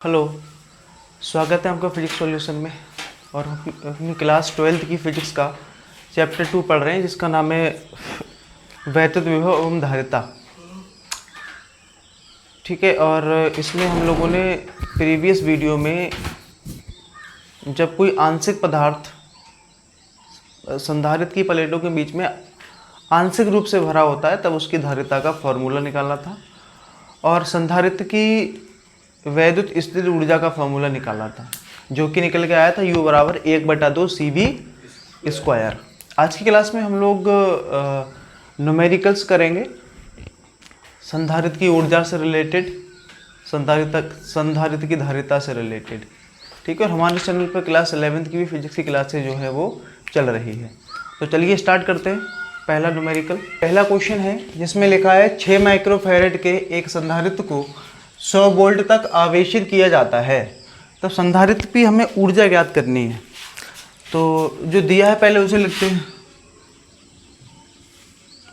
Hello, स्वागत है आपका फिजिक्स सॉल्यूशन में। और हम अपनी क्लास 12th की फिजिक्स का चैप्टर 2 पढ़ रहे हैं, जिसका नाम है वैद्युत विभव एवं धारिता। ठीक है, और इसमें हम लोगों ने प्रीवियस वीडियो में जब कोई आंशिक पदार्थ संधारित्र की प्लेटों के बीच में आंशिक रूप से भरा होता है तब उसकी धारिता का फॉर्मूला निकाला था, और संधारित्र की वैद्युत स्थिर ऊर्जा का फॉर्मूला निकाला था, जो कि निकल के आया था U बराबर 1/2 CV स्क्वायर। आज की क्लास में हम लोग न्यूमेरिकल्स करेंगे संधारित्र की ऊर्जा से रिलेटेड, संधारित्र की धारिता से रिलेटेड। ठीक है, और हमारे चैनल पर क्लास 11th की भी फिजिक्स की क्लासेज जो है वो चल रही है। तो चलिए स्टार्ट करते हैं। पहला न्यूमेरिकल, पहला क्वेश्चन है जिसमें लिखा है 6 माइक्रोफैरेड के एक संधारित्र को 100 वोल्ट तक आवेशित किया जाता है। तो संधारित्र की हमें ऊर्जा ज्ञात करनी है। तो जो दिया है पहले उसे लिखते हैं।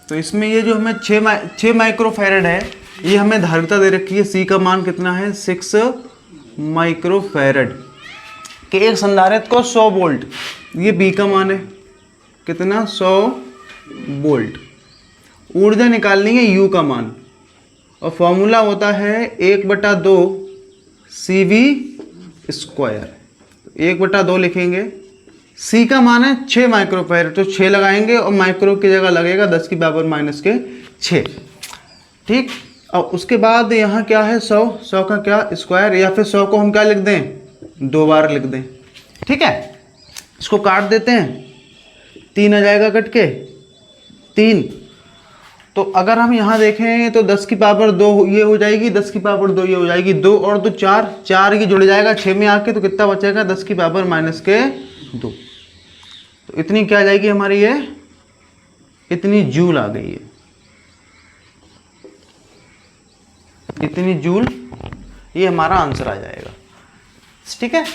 तो इसमें ये जो हमें 6 माइक्रोफैरेड है, ये हमें धारिता दे रखी है। C का मान कितना है? 6 माइक्रोफैरेड के एक संधारित्र को 100 वोल्ट, ये B का मान है कितना? 100 वोल्ट। ऊर्जा निकालनी है U का मान, और फॉर्मूला होता है 1/2 CV स्क्वायर। 1/2 लिखेंगे। C का मान है 6 माइक्रोफैरेड, तो 6 लगाएंगे और माइक्रो की जगह लगेगा 10 की पावर माइनस के 6। ठीक, और उसके बाद यहाँ क्या है? 100 का क्या? स्क्वायर, या फिर 100 को हम क्या लिख दें? 2 बार लिख दें। ठीक है, इसको काट देते हैं, 3 आ जाएगा कट के 3। तो अगर हम यहाँ देखें तो 10 की पावर 2 ये हो जाएगी, 10 की पावर 2 ये हो जाएगी, 2 और 2 4, 4 ये जुड़ जाएगा 6 में आके, तो कितना बचेगा? 10 की पावर माइनस के 2। तो इतनी क्या आ जाएगी हमारी? ये इतनी जूल आ गई है, इतनी जूल, ये हमारा आंसर आ जाएगा। ठीक है,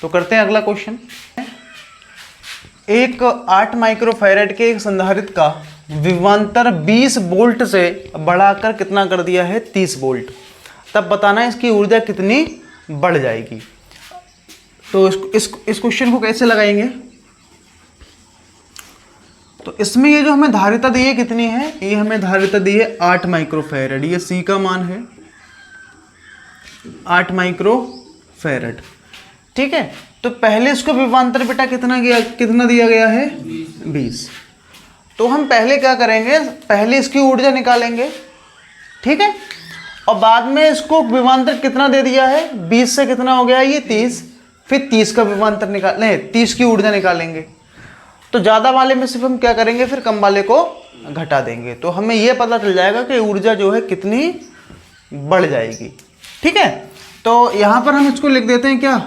तो करते हैं अगला क्वेश्चन। एक 8 माइक्रोफैरेड के एक संधारित्र का विभवांतर 20 वोल्ट से बढ़ाकर कितना कर दिया है? 30 वोल्ट। तब बताना है इसकी ऊर्जा कितनी बढ़ जाएगी। तो इस क्वेश्चन को कैसे लगाएंगे? तो इसमें ये जो हमें धारिता दी है कितनी है? ये हमें धारिता दी है 8 माइक्रोफैरेड। ये C का मान है 8 माइक्रोफैरेड। ठीक है, तो पहले इसको विभवांतर बेटा कितना दिया गया है? 20। तो हम पहले क्या करेंगे? पहले इसकी ऊर्जा निकालेंगे। ठीक है, और बाद में इसको विभवांतर कितना दे दिया है? 20 से कितना हो गया? ये 30। फिर 30 का विभवांतर नहीं, 30 की ऊर्जा निकालेंगे। तो ज़्यादा वाले में सिर्फ हम क्या करेंगे? फिर कम वाले को घटा देंगे। तो हमें यह पता चल जाएगा कि ऊर्जा जो है कितनी बढ़ जाएगी। ठीक है, तो यहाँ पर हम इसको लिख देते हैं क्या?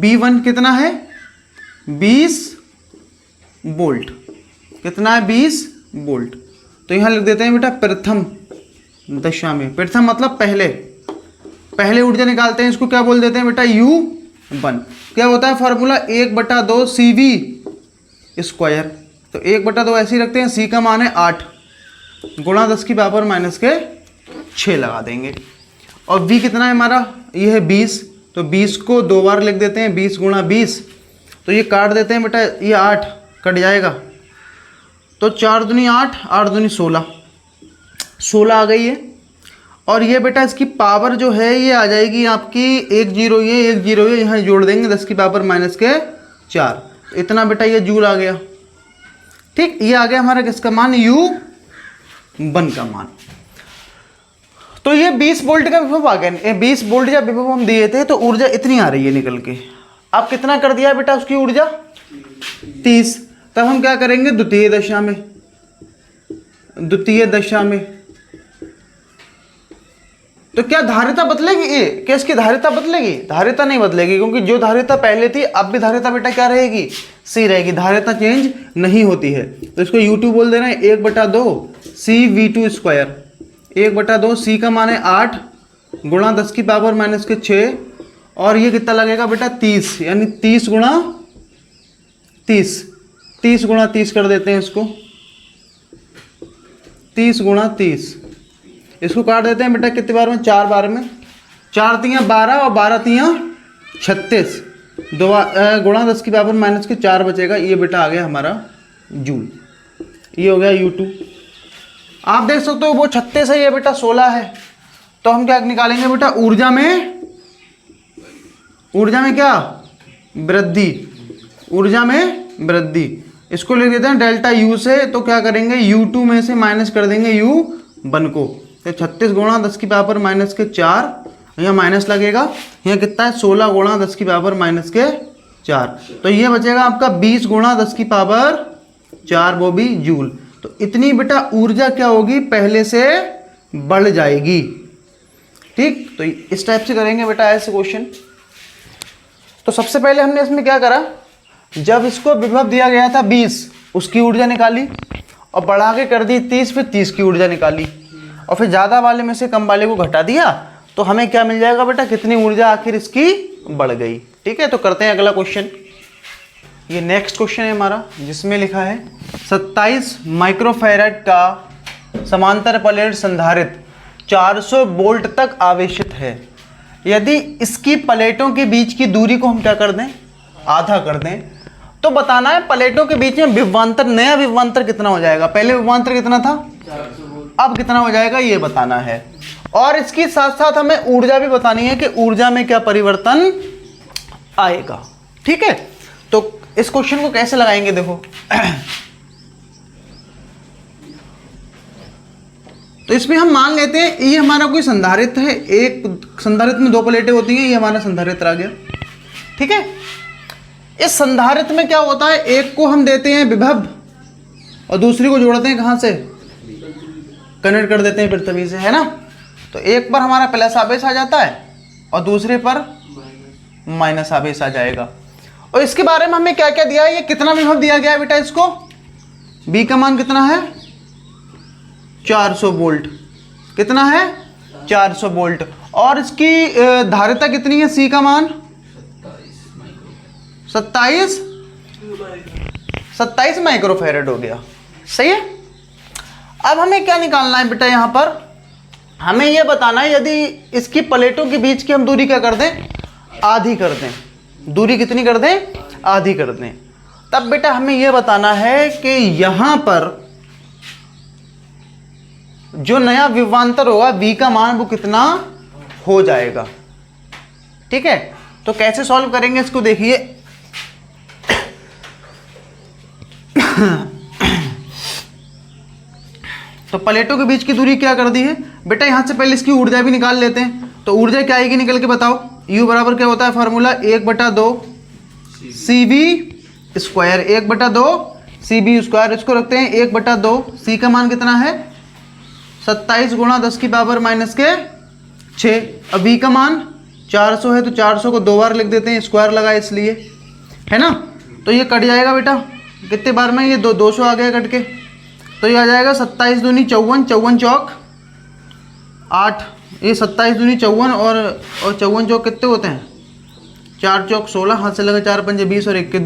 B1 कितना है? 20 वोल्ट। कितना है? 20 वोल्ट। तो यहाँ लिख देते हैं बेटा प्रथम दशा में। प्रथम मतलब पहले ऊर्जा निकालते हैं, इसको क्या बोल देते हैं बेटा? U1। क्या होता है फॉर्मूला? 1/2 CV square. तो 1/2 ऐसे ही रखते हैं। C का मान है 8 गुणा 10 की पावर माइनस के 6 लगा देंगे। और V कितना है हमारा? ये है 20। तो 20 को 2 बार लिख देते हैं, 20 गुणा 20। तो ये काट देते हैं बेटा, ये 8 कट जाएगा, तो 4 दूनी 8, 8 दूनी 16, 16 आ गई है। और ये बेटा इसकी पावर जो है ये आ जाएगी आपकी 1 0 ये 1 0 ये यहाँ जोड़ देंगे 10 की पावर माइनस के 4। इतना बेटा ये जूल आ गया। ठीक, ये आ गया हमारा किसका मान? U1 का मान। तो ये 20 वोल्ट का विभव आ गया। 20 वोल्ट जब विभव हम दिए थे तो ऊर्जा इतनी आ रही है निकल के। अब कितना कर दिया बेटा उसकी ऊर्जा? 30। तब हम क्या करेंगे? द्वितीय दशा में तो क्या धारिता बदलेगी? क्या इसकी धारिता बदलेगी? धारिता नहीं बदलेगी, क्योंकि जो धारिता पहले थी अब भी धारिता बेटा क्या रहेगी? C रहेगी। धारिता चेंज नहीं होती है। तो इसको U2 बोल देना है। 1/2 CV2 स्क्वायर। 1/2 C का मान है 8 गुणा 10 की पावर माइनस के 6, और ये कितना लगेगा बेटा? 30, यानी 30 गुणा 30। 30 गुणा 30 कर देते हैं इसको, 30 गुणा 30। इसको काट देते हैं बेटा कितने बार में? 4 बार में। 4 तियाँ 12 और 12 तियाँ 36, गुणा 10 की पावर माइनस के 4 बचेगा। ये बेटा आ गया हमारा जूल। ये हो गया U2। आप देख सकते हो वो 36 है, ये बेटा 16 है। तो हम क्या निकालेंगे बेटा, ऊर्जा में क्या वृद्धि, ऊर्जा में वृद्धि। इसको लिख देते हैं डेल्टा U से। तो क्या करेंगे, U2 में से माइनस कर देंगे U1 को। तो 36 गुणा 10 की पावर माइनस के 4, यहाँ माइनस लगेगा, यहाँ कितना है 16 गुणा 10 की पावर माइनस के 4। तो ये बचेगा आपका 20 गुणा 10 की पावर 4, वो भी जूल। तो इतनी बेटा ऊर्जा क्या होगी, पहले से बढ़ जाएगी। ठीक, तो इस टाइप से करेंगे बेटा ऐसे क्वेश्चन। तो सबसे पहले हमने इसमें क्या करा, जब इसको विभव दिया गया था 20, उसकी ऊर्जा निकाली और बढ़ा के कर दी 30, फिर 30 की ऊर्जा निकाली और फिर ज़्यादा वाले में से कम वाले को घटा दिया। तो हमें क्या मिल जाएगा बेटा, कितनी ऊर्जा आखिर इसकी बढ़ गई। ठीक है, तो करते हैं अगला क्वेश्चन। ये नेक्स्ट क्वेश्चन है हमारा, जिसमें लिखा है 27 माइक्रोफैराड का समांतर प्लेट संधारित्र 400 वोल्ट तक आवेशित है। यदि इसकी प्लेटों के बीच की दूरी को हम क्या कर दें, आधा कर दें, तो बताना है प्लेटों के बीच में विभवांतर, नया विभवांतर कितना हो जाएगा। पहले विभवांतर कितना था, अब कितना हो जाएगा, ये बताना है। और इसके साथ साथ हमें ऊर्जा भी बतानी है कि ऊर्जा में क्या परिवर्तन आएगा। ठीक है, तो इस क्वेश्चन को कैसे लगाएंगे, देखो तो इसमें हम मान लेते हैं ये हमारा कोई संधारित्र है, एक संधारित्र में 2 प्लेटें होती हैं, ये हमारा संधारित्र आ गया। ठीक है, इस संधारित्र में क्या होता है, एक को हम देते हैं विभव और दूसरी को जोड़ते हैं कहाँ से, कनेक्ट कर देते हैं पृथ्वी से, है ना। तो एक पर हमारा प्लस आवेश आ जाता है और दूसरे पर माइनस आवेश आ जाएगा। और इसके बारे में हमें क्या क्या दिया है, ये कितना विभव दिया गया है बेटा, इसको B का मान कितना है 400 वोल्ट, कितना है 400 वोल्ट। और इसकी धारिता कितनी है, C का मान 27 माइक्रोफैराड हो गया। सही है। अब हमें क्या निकालना है बेटा, यहाँ पर हमें यह बताना है यदि इसकी प्लेटों के बीच की हम दूरी क्या कर दें, आधी कर दें। दूरी कितनी कर दें, आधी कर दें। तब बेटा हमें यह बताना है कि यहां पर जो नया विभवांतर होगा V का मान वो कितना हो जाएगा। ठीक है, तो कैसे सॉल्व करेंगे इसको देखिए। तो प्लेटों के बीच की दूरी क्या कर दी है बेटा, यहां से पहले इसकी ऊर्जा भी निकाल लेते हैं। तो ऊर्जा क्या आएगी निकल के बताओ, U बराबर क्या होता है formula, 1/2 CV square, 1/2 CV square. इसको रखते हैं 1/2, C का मान कितना है 27 गुणा 10 की पावर माइनस के 6। अब V का मान 400 है तो 400 को 2 बार लिख देते हैं, स्क्वायर लगा इसलिए, है ना। तो ये कट जाएगा बेटा, कितने बार में, ये 200 आ गया कट के। तो ये आ जाएगा 27 दूनी 54, 54 चौक 8, ये 27 दूनी 54 और 54 चौक कितने होते हैं, 4 चौक 16, हाथ से लगा 4 पंजे 20 और 1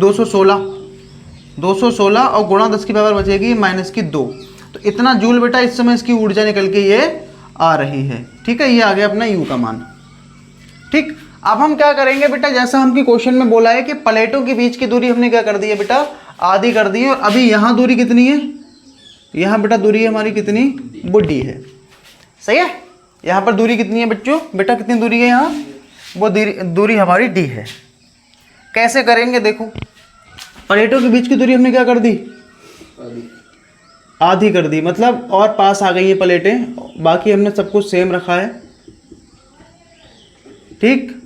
216 और गुणा 10 की पावर बचेगी माइनस की 2। तो इतना जूल बेटा इस समय इसकी ऊर्जा निकल के ये आ रही है। ठीक है, ये आ गया अपना U का मान। ठीक, अब हम क्या करेंगे बेटा, जैसा हमके क्वेश्चन में बोला है कि प्लेटों के बीच की दूरी हमने क्या कर दी है बेटा, आधी कर दी है। और अभी यहाँ दूरी कितनी है, यहाँ बेटा दूरी हमारी कितनी, वो D है। सही है, यहाँ पर दूरी कितनी है बच्चों, बेटा कितनी दूरी है यहाँ, वो दूरी हमारी D है। कैसे करेंगे देखो, प्लेटों के बीच की दूरी हमने क्या कर दी, आधी कर दी, मतलब और पास आ गई है प्लेटें, बाकी हमने सब कुछ सेम रखा है। ठीक,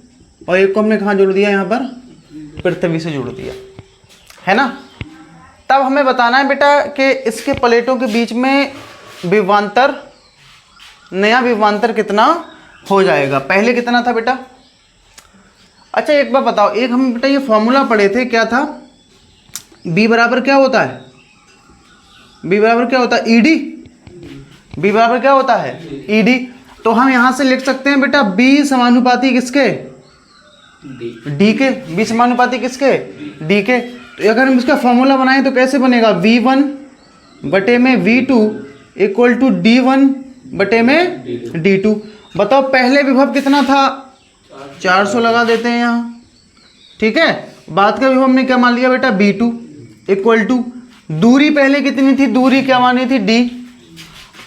और एक को हमने कहाँ जोड़ दिया, यहाँ पर पृथ्वी से जोड़ दिया, है ना। तब हमें बताना है बेटा कि इसके प्लेटों के बीच में विभवांतर, नया विभवांतर कितना हो जाएगा। पहले कितना था बेटा, अच्छा एक बार बताओ, एक हम बेटा ये फॉर्मूला पढ़े थे, क्या था, B बराबर क्या होता है, B बराबर क्या होता है ED, B बराबर क्या होता है ED। तो हम यहाँ से लिख सकते हैं बेटा B समानुपाती किसके, D के, B समानुपाती किसके, D के। तो अगर हम इसका फॉर्मूला बनाएं तो कैसे बनेगा, V1 बटे में V2 इक्वल टू D1 बटे में D2। बताओ पहले विभव कितना था 400 लगा देते हैं यहाँ, ठीक है। बाद का विभव हमने क्या मान लिया बेटा, V2 इक्वल टू, दूरी पहले कितनी थी, दूरी क्या मानी थी, D,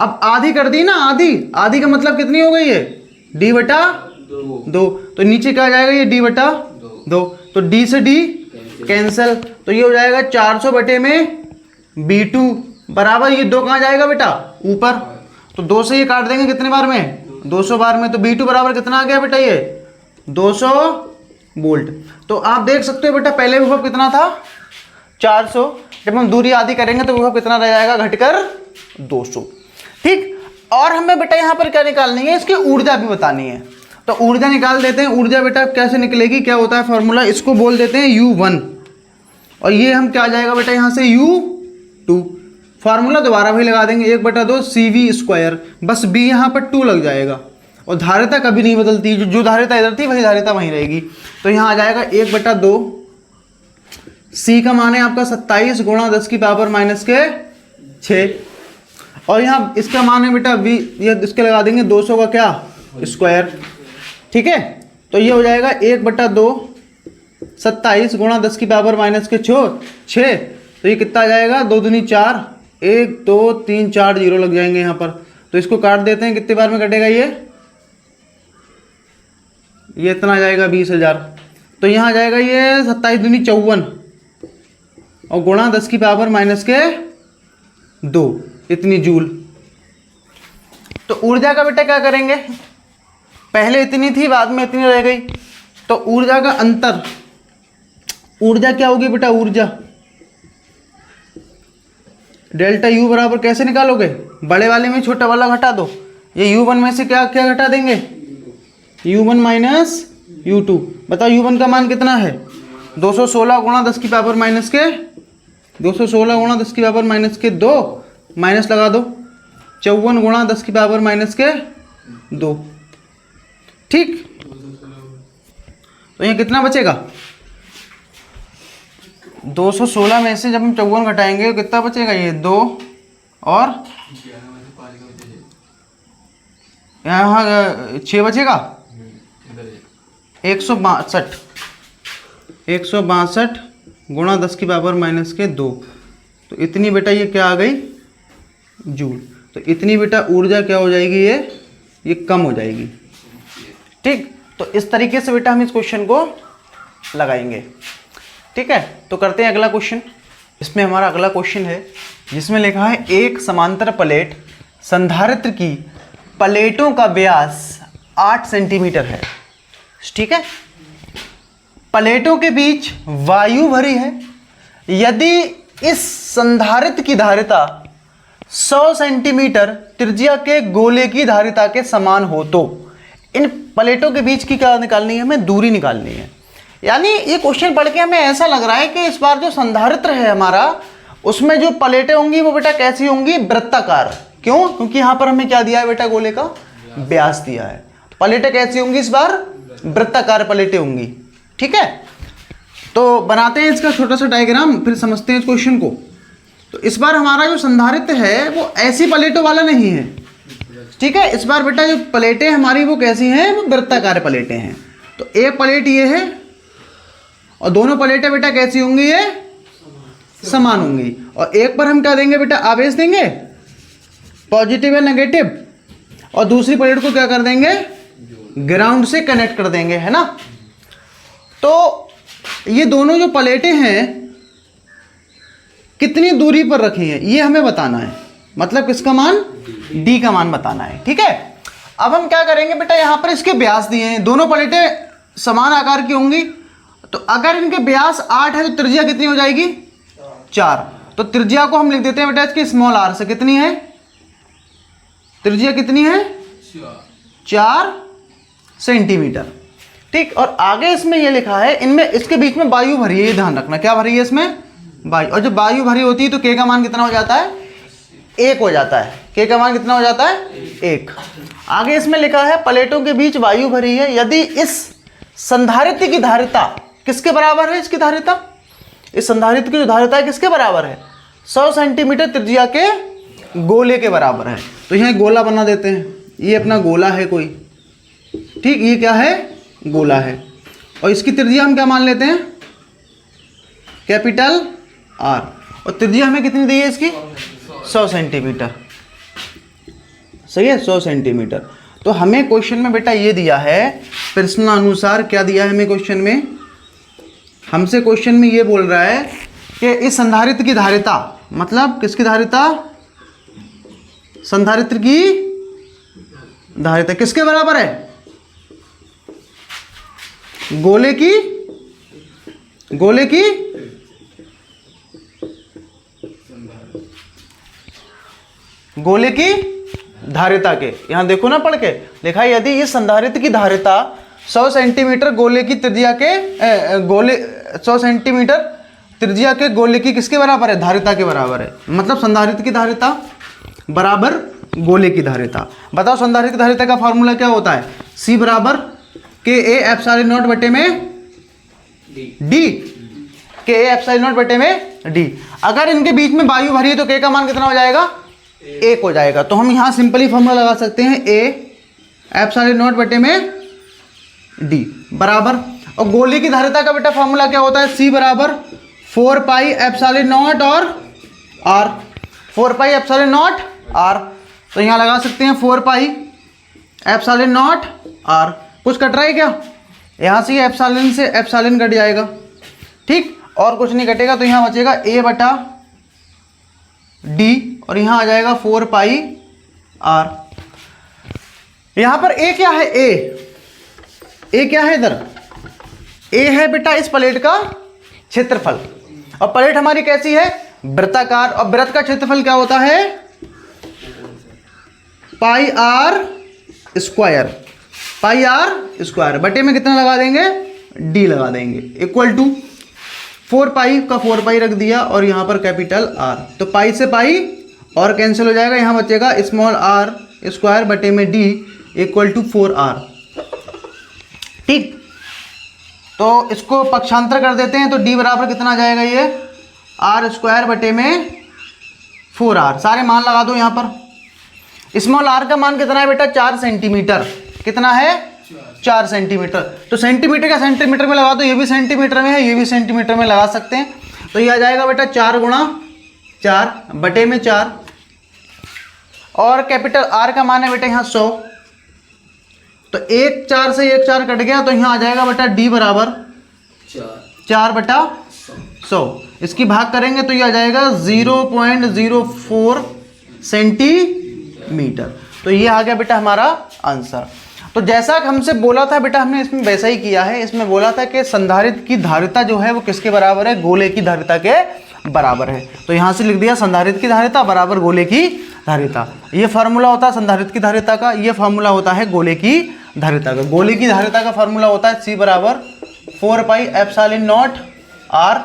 अब आधी कर दी ना, आधी, आधी का मतलब कितनी हो गई है, D बटा 2, तो नीचे क्या आ जाएगा ये D बटा 2, तो D से D कैंसिल, तो ये हो जाएगा 400 बटे में B2 बराबर, ये 2 कहाँ जाएगा बेटा, ऊपर, तो 2 से ये काट देंगे कितने बार में, 200 बार में, तो B2 बराबर कितना आ गया बेटा, ये 200 वोल्ट। तो आप देख सकते हो बेटा पहले विभव कितना था 400, जब हम दूरी आधी करेंगे तो विभव कितना रह जाएगा, घटकर 200, ठीक। और हमें बेटा यहाँ पर क्या निकालनी है, इसकी ऊर्जा भी बतानी है, तो ऊर्जा निकाल देते हैं। ऊर्जा बेटा कैसे निकलेगी, क्या होता है फॉर्मूला, इसको बोल देते हैं U1, और ये हम क्या आ जाएगा बेटा यहाँ से U2, फार्मूला दोबारा भी लगा देंगे, 1/2 CV², बस B यहाँ पर 2 लग जाएगा, और धारिता कभी नहीं बदलती, जो धारिता इधर थी वही धारिता वहीं रहेगी, तो यहाँ आ जाएगा 1/2, C का मान है आपका 27 गुणा 10 की पावर माइनस के 6, और यहाँ इसका मान है बेटा V, ये इसके लगा देंगे 200 का क्या स्क्वायर, ठीक है। तो ये हो जाएगा 1/2 27 गुणा 10 की पावर माइनस के 6, तो ये कितना आ जाएगा, 2 दूनी 4, 1 2 3 4 जीरो लग जाएंगे यहाँ पर, तो इसको काट देते हैं, कितने बार में कटेगा ये इतना आ जाएगा 20,000, तो यहाँ आ जाएगा ये 27 दूनी 54 और गुणा 10 की पावर माइनस के 2 इतनी जूल। तो ऊर्जा का बेटा क्या करेंगे, पहले इतनी थी बाद में इतनी रह गई, तो ऊर्जा का अंतर, ऊर्जा क्या होगी बेटा, ऊर्जा डेल्टा U बराबर कैसे निकालोगे, बड़े वाले में छोटा वाला घटा दो, ये U1 में से क्या क्या घटा देंगे, U1 माइनस U2, बताओ U1 का मान कितना है, 216 गुणा 10 की पावर माइनस के 216 गुणा 10 की पावर माइनस के 2, माइनस लगा दो 54 गुणा 10 की पावर माइनस के 2, ठीक। तो यहाँ कितना बचेगा, 216 में से जब हम 54 घटाएंगे तो कितना बचेगा, ये 2 और यहाँ 6 बचेगा, 162 गुणा 10 की पावर माइनस के 2, तो इतनी बेटा ये क्या आ गई जूल, तो इतनी बेटा ऊर्जा क्या हो जाएगी, ये कम हो जाएगी, ठीक। तो इस तरीके से बेटा हम इस क्वेश्चन को लगाएंगे, ठीक है। तो करते हैं अगला क्वेश्चन। इसमें हमारा अगला क्वेश्चन है जिसमें लिखा है एक समांतर प्लेट संधारित्र की प्लेटों का व्यास 8 सेंटीमीटर है, ठीक है। प्लेटों के बीच वायु भरी है, यदि इस संधारित्र की धारिता 100 सेंटीमीटर त्रिज्या के गोले की धारिता के समान हो तो इन प्लेटों के बीच की क्या निकालनी है, हमें दूरी निकालनी है। यानी ये क्वेश्चन पढ़ के हमें ऐसा लग रहा है कि इस बार जो संधारित्र है हमारा, उसमें जो प्लेटें होंगी वो बेटा कैसी होंगी, वृत्ताकार। क्यों, क्योंकि यहाँ पर हमें क्या दिया है बेटा, गोले का व्यास दिया है। प्लेटें कैसी होंगी इस बार, वृत्ताकार प्लेटें होंगी, ठीक है। तो बनाते हैं इसका छोटा सा डायग्राम, फिर समझते हैं इस क्वेश्चन को। तो इस बार हमारा जो संधारित्र है वो ऐसी प्लेटों वाला नहीं है, ठीक है। इस बार बेटा जो प्लेटें हमारी वो कैसी हैं, वो वृत्ताकार प्लेटें हैं। तो एक प्लेट ये है और दोनों प्लेटें बेटा कैसी होंगी, ये समान होंगी। और एक पर हम क्या देंगे बेटा, आवेश देंगे पॉजिटिव या नेगेटिव, और दूसरी प्लेट को क्या कर देंगे, ग्राउंड से कनेक्ट कर देंगे, है ना। तो ये दोनों जो प्लेटें हैं कितनी दूरी पर रखी हैं ये हमें बताना है, मतलब किसका मान, डी का मान बताना है, ठीक है। अब हम क्या करेंगे बेटा, यहाँ पर इसके व्यास दिए हैं, दोनों प्लेटें समान आकार की होंगी, तो अगर इनके व्यास 8 है तो त्रिज्या कितनी हो जाएगी, 4। तो त्रिज्या को हम लिख देते हैं बेटा इसकी स्मॉल आर से, कितनी है त्रिज्या, कितनी है 4 सेंटीमीटर, ठीक। और आगे इसमें ये लिखा है, इनमें इसके बीच में वायु भरी है, ये ध्यान रखना, क्या भरी है इसमें, वायु। और जब वायु भरी होती है तो के का मान कितना हो जाता है, 1 हो जाता है। के का मान कितना हो जाता है, 1। आगे इसमें लिखा है प्लेटों के बीच वायु भरी है, यदि इस संधारित्र की धारिता किसके बराबर है, इसकी धारिता, इस संधारित्र की जो धारिता है किसके बराबर है, 100 सेंटीमीटर त्रिज्या के गोले के बराबर है। तो यहाँ गोला बना देते हैं, ये अपना गोला है कोई, ठीक। ये क्या है, गोला है, और इसकी त्रिज्या हम क्या मान लेते हैं, कैपिटल R, और त्रिज्या हमें कितनी दी है इसकी, 100 सेंटीमीटर। सही है, 100 सेंटीमीटर। तो हमें क्वेश्चन में बेटा ये दिया है, प्रश्नानुसार क्या दिया है हमें क्वेश्चन में, हमसे क्वेश्चन में ये बोल रहा है कि इस संधारित्र की धारिता, मतलब किसकी धारिता, संधारित्र की धारिता किसके बराबर है, गोले की धारिता के। यहां देखो ना पढ़ के लिखा है, यदि इस संधारित्र की धारिता 100 सेंटीमीटर गोले की त्रिज्या के 100 सेंटीमीटर त्रिज्या के गोले की किसके बराबर है, धारिता के बराबर है। मतलब संधारित्र की धारिता बराबर गोले की धारिता। बताओ संधारित्र की धारिता का फॉर्मूला क्या होता है, C बराबर के ए एप्सिलॉन नॉट बटे में डी, के ए एप्सिलॉन नॉट बटे में डी। अगर इनके बीच में वायु भरी है तो के का मान कितना हो जाएगा, 1 हो जाएगा। तो हम यहाँ सिंपली फॉर्मूला लगा सकते हैं, ए एप्सिलॉन नॉट बटे में डी बराबर, और गोले की धारिता का बेटा फॉर्मूला क्या होता है, C बराबर 4 पाई एप्सिलॉन नॉट और R, 4 pi epsilon not R। तो यहाँ लगा सकते हैं 4 पाई एप्सिलॉन नॉट R। कुछ कट रहा है क्या, यहाँ से ये एप्सिलॉन से एप्सिलॉन कट जाएगा, ठीक, और कुछ नहीं कटेगा। तो यहाँ बचेगा A बटा डी, और यहाँ आ जाएगा 4 पाई R। यहाँ पर A क्या है, A क्या है इधर, A है बेटा इस प्लेट का क्षेत्रफल, और प्लेट हमारी कैसी है, वृत्ताकार, और वृत्त का क्षेत्रफल क्या होता है, पाई R स्क्वायर, पाई R स्क्वायर बटे में कितना लगा देंगे, D लगा देंगे, इक्वल टू 4 पाई का 4 पाई रख दिया, और यहाँ पर कैपिटल R। तो पाई से पाई और कैंसिल हो जाएगा, यहाँ बचेगा स्मॉल r स्क्वायर बटे में D इक्वल टू 4R। ठीक, तो इसको पक्षांतर कर देते हैं, तो D बराबर कितना आ जाएगा, ये R स्क्वायर बटे में 4R। सारे मान लगा दो यहाँ पर। स्मॉल r का मान कितना है बेटा, 4 सेंटीमीटर। कितना है, 4 सेंटीमीटर। तो सेंटीमीटर का सेंटीमीटर में लगा दो, ये भी सेंटीमीटर में है, ये भी सेंटीमीटर में लगा सकते हैं। तो ये आ जाएगा बेटा 4 गुणा 4 बटे में 4, और कैपिटल R का मान है बेटा यहाँ 100। तो 1 4 से 1 4 कट गया, तो यहाँ आ जाएगा बेटा D बराबर 4 बटा 100। इसकी भाग करेंगे तो ये आ जाएगा 0.04 सेंटीमीटर। तो ये आ गया बेटा हमारा आंसर। तो जैसा हमसे बोला था बेटा, हमने इसमें वैसा ही किया है। इसमें बोला था कि संधारित्र की धारिता जो है वो किसके बराबर है, गोले की धारिता के बराबर है। तो यहाँ से लिख दिया संधारित्र की धारिता बराबर गोले की धारिता। ये फार्मूला होता है संधारित्र की धारिता का, ये फार्मूला होता है गोले की धारिता का। गोले की धारिता का फार्मूला होता है C बराबर 4 पाई एप्सिलॉन नॉट R,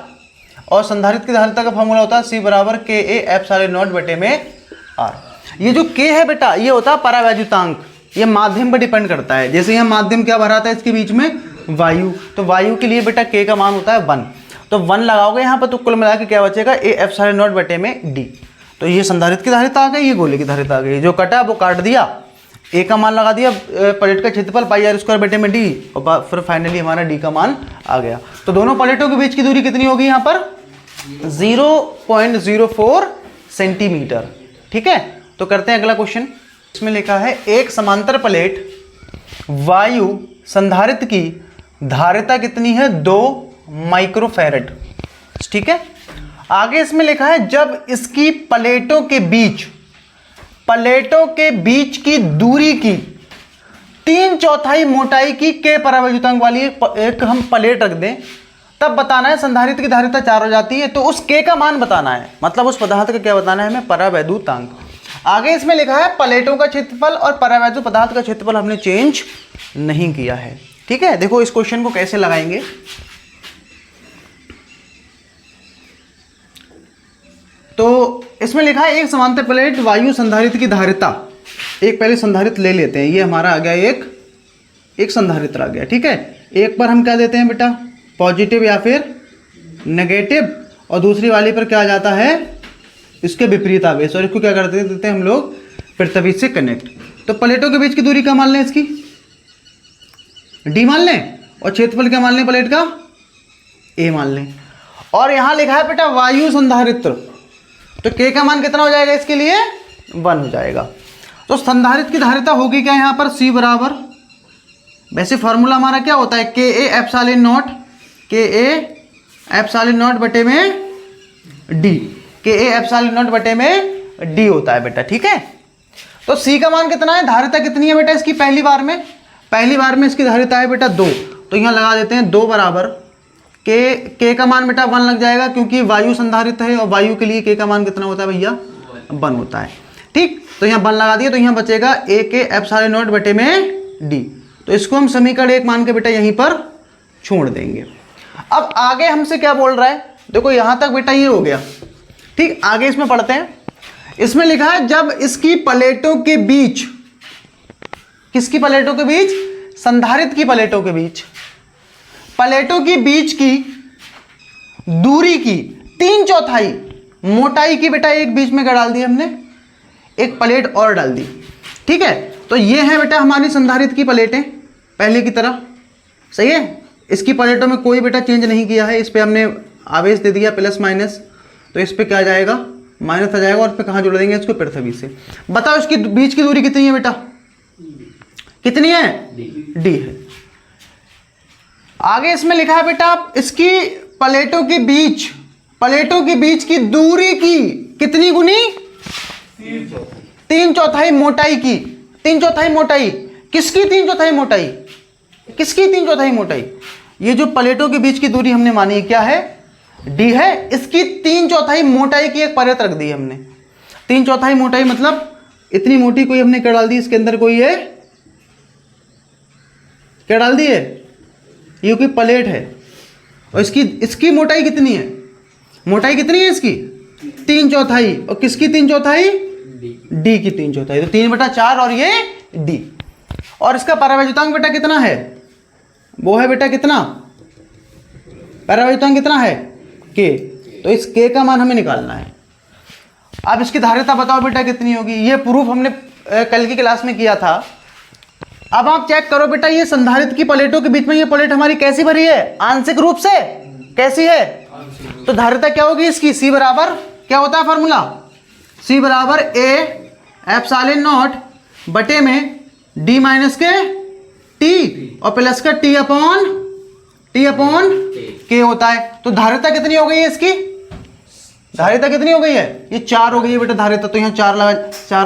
और संधारित्र की धारिता का फार्मूला होता है C बराबर के ए एप्सिलॉन नॉट बटे में R। ये जो K है बेटा, ये होता है परावैद्युतांक, ये माध्यम पर डिपेंड करता है। जैसे यहाँ माध्यम क्या भरा था इसके बीच में, वायु, तो वायु के लिए बेटा K का मान होता है 1। तो 1 लगाओगे यहाँ पर, तो कुल मिला के क्या बचेगा, ए एप्सिलॉन नॉट बटे में D। तो ये संधारित्र की धारिता आ गई, ये गोले की धारिता आ गई। जो कटा वो काट दिया, ए का मान लगा दिया, प्लेट का क्षेत्रफल पाई R स्क्वायर बटे में D, और फिर फाइनली हमारा D का मान आ गया। तो दोनों प्लेटों के बीच की दूरी कितनी होगी यहाँ पर, 0.04 सेंटीमीटर। ठीक है, तो करते हैं अगला क्वेश्चन। इसमें लिखा है एक समांतर प्लेट वायु संधारित्र की धारिता कितनी है, 2 माइक्रोफैरड। ठीक है, आगे इसमें लिखा है जब इसकी प्लेटों के बीच की दूरी की 3/4 मोटाई की के परावैद्युतांक वाली एक हम प्लेट रख दें, तब बताना है संधारित्र की धारिता 4 हो जाती है। तो उस के का मान बताना है, मतलब उस पदार्थ का क्या बताना है हमें, परावैद्युतांक। आगे इसमें लिखा है प्लेटों का क्षेत्रफल और परावैद्युत पदार्थ का क्षेत्रफल हमने चेंज नहीं किया है। ठीक है, देखो इस क्वेश्चन को कैसे लगाएंगे। तो इसमें लिखा है एक समांतर प्लेट वायु संधारित्र की धारिता, एक पहले संधारित्र ले लेते हैं, ये हमारा आ गया एक संधारित्र आ गया। ठीक है, एक पर हम क्या देते हैं बेटा, पॉजिटिव या फिर नेगेटिव, और दूसरी वाली पर क्या आ जाता है, इसके विपरीत आवेश, और इसको क्या करते देते हैं हम लोग, पृथ्वी से कनेक्ट। तो प्लेटों के बीच की दूरी क्या मान लें, इसकी D मान लें। और क्षेत्रफल क्या मान लें प्लेट का, ए मान लें। और यहाँ लिखा है बेटा वायु संधारित्र, तो के का मान कितना हो जाएगा इसके लिए, 1 हो जाएगा। तो संधारित्र की धारिता होगी क्या यहाँ पर, सी बराबर, वैसे फॉर्मूला हमारा क्या होता है, के ए एप्सिलॉन नॉट, के ए एप्सिलॉन नॉट बटे में डी, के ए एप्सिलॉन नॉट बटे में डी होता है बेटा, ठीक है। तो सी का मान कितना है, धारिता कितनी है बेटा इसकी, पहली बार में इसकी धारिता है बेटा 2, तो यहाँ लगा देते हैं 2 बराबर के का मान बेटा 1 लग जाएगा, क्योंकि वायु संधारित है और वायु के लिए के का मान कितना होता है भैया, 1 होता है, ठीक। तो यहाँ 1 लगा दिए, तो यहाँ बचेगा ए के एप्सिलॉन नॉट बटे में डी, तो इसको हम समीकरण 1 मान के बेटा यहीं पर छोड़ देंगे। अब आगे हमसे क्या बोल रहा है, देखो यहाँ तक बेटा ये हो गया, ठीक। आगे इसमें पढ़ते हैं, इसमें लिखा है जब इसकी प्लेटों के बीच, किसकी प्लेटों के बीच, संधारित्र की प्लेटों के बीच, प्लेटों की बीच की दूरी की 3/4 मोटाई की बेटा एक बीच में क्या डाल दी हमने, एक प्लेट और डाल दी, ठीक है। तो ये है बेटा हमारी संधारित्र की प्लेटें पहले की तरह, सही है। इसकी प्लेटों में कोई बेटा चेंज नहीं किया है, इस पे हमने आवेश दे दिया प्लस माइनस, तो इस पे क्या आ जाएगा, माइनस आ जाएगा, और इस पे कहाँ जोड़ देंगे इसको, पृथ्वी से। बताओ इसकी बीच की दूरी कितनी है बेटा, कितनी है, डी है। आगे इसमें लिखा है बेटा इसकी प्लेटों के बीच की दूरी की कितनी गुनी, 3/4 मोटाई की, 3/4 मोटाई, किसकी 3/4 मोटाई, किसकी 3/4 मोटाई, ये जो प्लेटों के बीच की दूरी हमने मानी क्या है, डी है, इसकी 3/4 मोटाई की एक प्लेट रख दी हमने। 3/4 मोटाई मतलब इतनी मोटी कोई हमने क्या डाल दी, इसके अंदर कोई है क्या डाल दी है, ये कोई प्लेट है, और इसकी मोटाई कितनी है, मोटाई कितनी है इसकी, 3/4, और किसकी 3/4, डी की 3/4, तो 3/4 और ये डी। और इसका परावैद्युतांक बेटा कितना है, वो है बेटा कितना, परावैद्युतांक कितना है, के, तो इस के का मान हमें निकालना है। अब इसकी धारिता बताओ बेटा कितनी होगी, ये प्रूफ हमने कल की क्लास में किया था। अब आप चेक करो बेटा, ये संधारित्र की प्लेटों के बीच में ये प्लेट हमारी कैसी भरी है, आंशिक रूप से, कैसी है, तो धारिता क्या होगी इसकी, सी बराबर क्या होता है फॉर्मूला, सी बराबर ए एप्सिलॉन नॉट बटे में डी माइनस के टी और प्लस का टी अपॉन के होता है। तो धारिता कितनी हो गई है इसकी, धारिता कितनी हो गई है, ये 4 हो गई है बेटा धारिता, तो यहाँ 4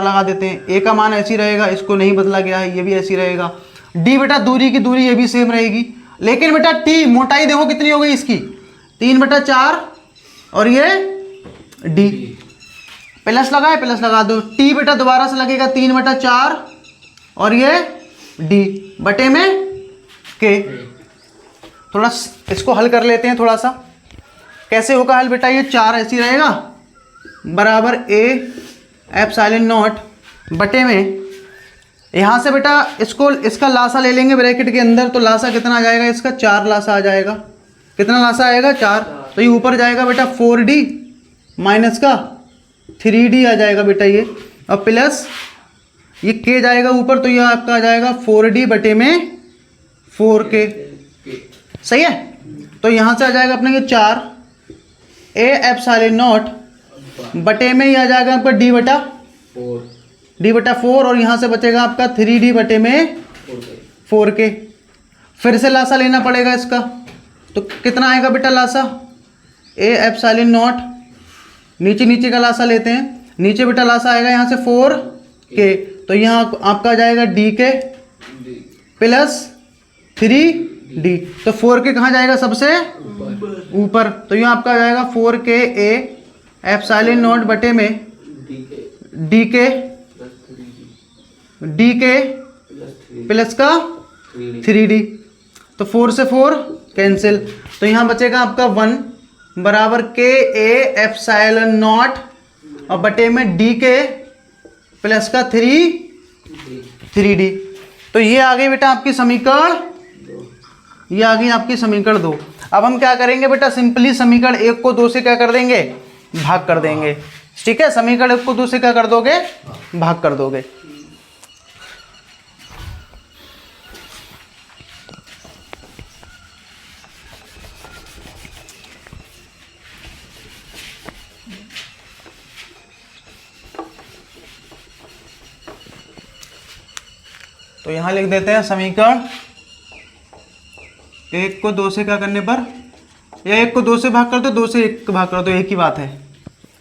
लगा देते हैं। ए का मान ऐसी रहेगा, इसको नहीं बदला गया है, ये भी ऐसी रहेगा। डी बेटा दूरी की दूरी ये भी सेम रहेगी, लेकिन बेटा टी मोटाई देखो कितनी हो गई इसकी, 3/4 और ये डी, प्लस लगाए प्लस लगा दो, टी बेटा दोबारा से लगेगा 3/4 और ये डी बटे में के। थोड़ा इसको हल कर लेते हैं थोड़ा सा, कैसे होगा हल बेटा, ये 4 ऐसी रहेगा बराबर ए एप्सिलॉन नॉट बटे में, यहाँ से बेटा इसका लासा ले लेंगे ब्रैकेट के अंदर, तो लासा कितना आ जाएगा इसका, 4 लासा आ जाएगा, कितना लासा आएगा 4, तो ये ऊपर जाएगा बेटा 4D माइनस का 3D आ जाएगा बेटा ये, और प्लस ये के जाएगा ऊपर, तो ये आपका आ जाएगा 4D बटे में 4K, सही है। तो यहाँ से आ जाएगा अपने ये 4 ए एप्सिलॉन नॉट बटे में ये आ जाएगा आपका डी बटा 4 और यहाँ से बचेगा आपका 3D बटे में 4K। फिर से लासा लेना पड़ेगा इसका, तो कितना आएगा बेटा लासा, ए एप्सिलॉन नॉट, नीचे का लासा लेते हैं, नीचे बेटा लासा आएगा यहाँ से 4K, तो यहाँ आपका आ जाएगा DK प्लस 3D, तो 4K कहाँ जाएगा सबसे ऊपर, तो यहाँ आपका आ जाएगा 4K ए एप्सिलॉन नॉट बटे में DK प्लस का 3D, तो 4 से 4 कैंसिल, तो यहाँ बचेगा आपका 1 बराबर के ए एप्सिलॉन नॉट और बटे में DK प्लस का 3D। तो ये आ गई बेटा आपकी समीकरण, ये आ गई आपकी समीकरण 2। अब हम क्या करेंगे बेटा, सिंपली समीकरण 1 को 2 से क्या कर देंगे, भाग कर देंगे, ठीक है। समीकरण 1 को 2 से क्या कर दोगे, भाग कर दोगे। तो यहाँ लिख देते हैं समीकरण 1 को 2 से क्या करने पर, या 1 को 2 से भाग कर दो, 2 से 1 भाग कर दो, एक ही बात है।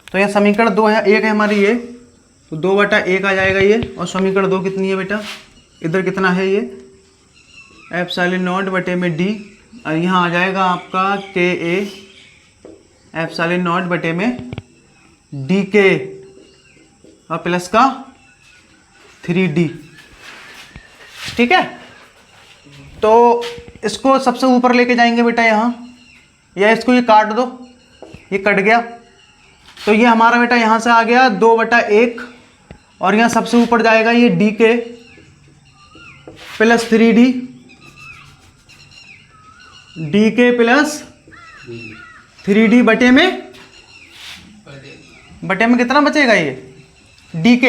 तो यहाँ समीकरण 2 है, 1 है हमारी ये, तो 2/1 आ जाएगा ये। और समीकरण 2 कितनी है बेटा, इधर कितना है ये ε0/d, और यहाँ आ जाएगा आपका KA ε0/dk और प्लस का 3D। ठीक है, तो इसको सबसे ऊपर लेके जाएंगे बेटा यहाँ, या इसको ये काट दो, ये कट गया, तो ये हमारा बेटा यहाँ से आ गया 2/1, और यहाँ सबसे ऊपर जाएगा ये dk plus 3D, dk plus 3D बटे में कितना बचेगा ये dk,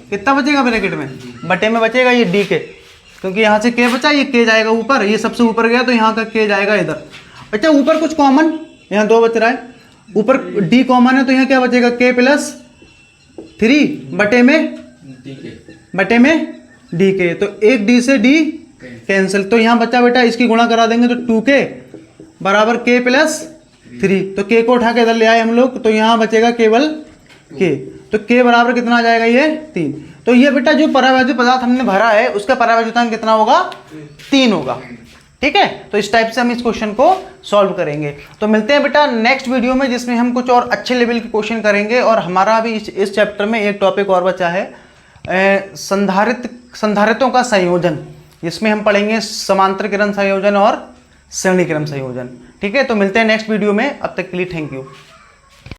कितना बचेगा ब्रैकेट में, बटे में बचेगा ये dk, क्योंकि यहाँ से k बचा, ये k जाएगा ऊपर, ये सबसे ऊपर गया तो यहाँ का k जाएगा इधर। अच्छा ऊपर कुछ कॉमन, यहाँ 2 बच रहा है, ऊपर d कॉमन है, तो यहाँ क्या बचेगा k प्लस 3 बटे में dk, तो एक d से d कैंसिल, तो यहाँ बचा बेटा, इसकी गुणा करा देंगे तो 2k बराबर k प्लस 3, तो k को उठा के इधर ले आए हम लोग, तो यहाँ बचेगा केवल k, तो k बराबर कितना आ जाएगा ये 3। तो ये बेटा जो परावैद्युत पदार्थ हमने भरा है उसका परावैद्युतांक कितना होगा, 3 होगा। ठीक है, तो इस टाइप से हम इस क्वेश्चन को सॉल्व करेंगे। तो मिलते हैं बेटा नेक्स्ट वीडियो में, जिसमें हम कुछ और अच्छे लेवल के क्वेश्चन करेंगे। और हमारा अभी इस चैप्टर में एक टॉपिक और बचा है, संधारित्रों का संयोजन, जिसमें हम पढ़ेंगे समांतर किरण संयोजन और श्रेणी किरण संयोजन। ठीक है, तो मिलते हैं नेक्स्ट वीडियो में, अब तक के लिए थैंक यू।